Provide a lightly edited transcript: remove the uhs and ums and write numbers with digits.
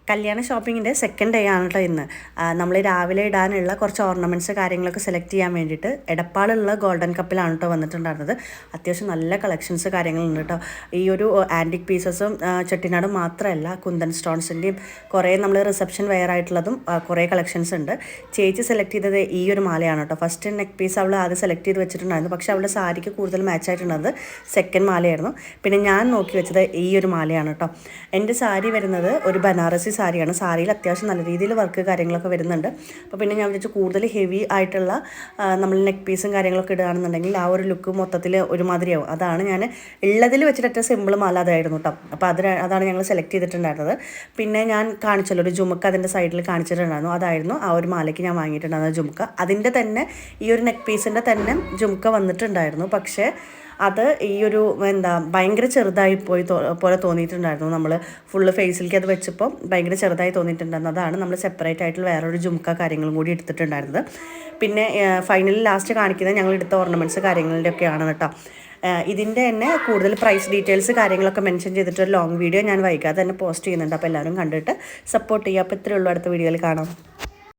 കല്യാണ ഷോപ്പിങ്ങിൻ്റെ second day ആണ് കേട്ടോ ഇന്ന്. നമ്മൾ രാവിലെ ഇടാനുള്ള കുറച്ച് ഓർണമെൻറ്റ്സ് കാര്യങ്ങളൊക്കെ സെലക്ട് ചെയ്യാൻ വേണ്ടിയിട്ട് എടപ്പാളുള്ള ഗോൾഡൻ കപ്പിലാണ് കേട്ടോ വന്നിട്ടുണ്ടായിരുന്നത്. അത്യാവശ്യം നല്ല കളക്ഷൻസ് കാര്യങ്ങളുണ്ട് കേട്ടോ. ഈ ഒരു ആൻറ്റിക് പീസസും ചെട്ടിനാടും മാത്രമല്ല, കുന്തൻ സ്റ്റോൺസിൻ്റെയും കുറേ നമ്മൾ റിസപ്ഷൻ വെയർ ആയിട്ടുള്ളതും കുറേ കളക്ഷൻസ് ഉണ്ട്. ചേച്ചി സെലക്ട് ചെയ്തത് ഈ ഒരു മാലയാണ് കേട്ടോ. ഫസ്റ്റ് നെക്ക് പീസ് അവൾ ആദ്യം സെലക്ട് ചെയ്ത് വെച്ചിട്ടുണ്ടായിരുന്നു, പക്ഷേ അവളുടെ സാരിക്ക് കൂടുതൽ മാച്ച് ആയിട്ടുള്ളത് സെക്കൻഡ് മാലയായിരുന്നു. പിന്നെ ഞാൻ നോക്കി വെച്ചത് ഈ ഒരു മാലയാണ് കേട്ടോ. എൻ്റെ സാരി വരുന്നത് ഒരു ബനാറസി സാരിയാണ്. സാരിയിൽ അത്യാവശ്യം നല്ല രീതിയിൽ വർക്ക് കാര്യങ്ങളൊക്കെ വരുന്നുണ്ട്. അപ്പോൾ പിന്നെ ഞാൻ വിചാരിച്ചു കൂടുതൽ ഹെവി ആയിട്ടുള്ള നമ്മൾ നെക്ക് പീസും കാര്യങ്ങളൊക്കെ ഇടുകയാണെന്നുണ്ടെങ്കിൽ ആ ഒരു ലുക്ക് മൊത്തത്തിൽ ഒരുമാതിരിയാവും. അതാണ് ഞാൻ ഉള്ളതിൽ വെച്ചിട്ട് ഏറ്റവും സിമ്പിൾ മാല അതായിരുന്നു കേട്ടോ. അപ്പോൾ അതാണ് ഞങ്ങൾ സെലക്ട് ചെയ്തിട്ടുണ്ടായിരുന്നത്. പിന്നെ ഞാൻ കാണിച്ചല്ലോ ഒരു ജുമുക്ക അതിൻ്റെ സൈഡിൽ കാണിച്ചിട്ടുണ്ടായിരുന്നു. അതായിരുന്നു ആ ഒരു മാലയ്ക്ക് ഞാൻ വാങ്ങിയിട്ടുണ്ടായിരുന്ന ജുമുക്ക. അതിൻ്റെ തന്നെ ഈ ഒരു നെക്ക് പീസിൻ്റെ തന്നെ ജുമുക്ക വന്നിട്ടുണ്ടായിരുന്നു. പക്ഷേ അത് ഈ ഒരു ഭയങ്കര ചെറുതായി പോലെ തോന്നിയിട്ടുണ്ടായിരുന്നു. നമ്മൾ ഫുള്ള് ഫേസിലേക്ക് അത് വെച്ചപ്പോൾ ഭയങ്കര ചെറുതായി തോന്നിയിട്ടുണ്ടായിരുന്നു. അതാണ് നമ്മൾ സെപ്പറേറ്റ് ആയിട്ടുള്ള വേറൊരു ജുംക്ക കാര്യങ്ങളും കൂടി എടുത്തിട്ടുണ്ടായിരുന്നത്. പിന്നെ ഫൈനലി ലാസ്റ്റ് കാണിക്കുന്നത് ഞങ്ങൾ എടുത്ത ഓർണമെൻറ്റ്സ് കാര്യങ്ങളുടെ ഒക്കെയാണ് കേട്ടോ. ഇതിൻ്റെ തന്നെ കൂടുതൽ പ്രൈസ് ഡീറ്റെയിൽസ് കാര്യങ്ങളൊക്കെ മെൻഷൻ ചെയ്തിട്ടൊരു ലോങ് വീഡിയോ ഞാൻ വൈകാതെ തന്നെ പോസ്റ്റ് ചെയ്യുന്നുണ്ട്. അപ്പോൾ എല്ലാവരും കണ്ടിട്ട് സപ്പോർട്ട് ചെയ്യുക. അപ്പോൾ ഇത്രയേ ഉള്ളൂ. അടുത്ത വീഡിയോയിൽ കാണാം.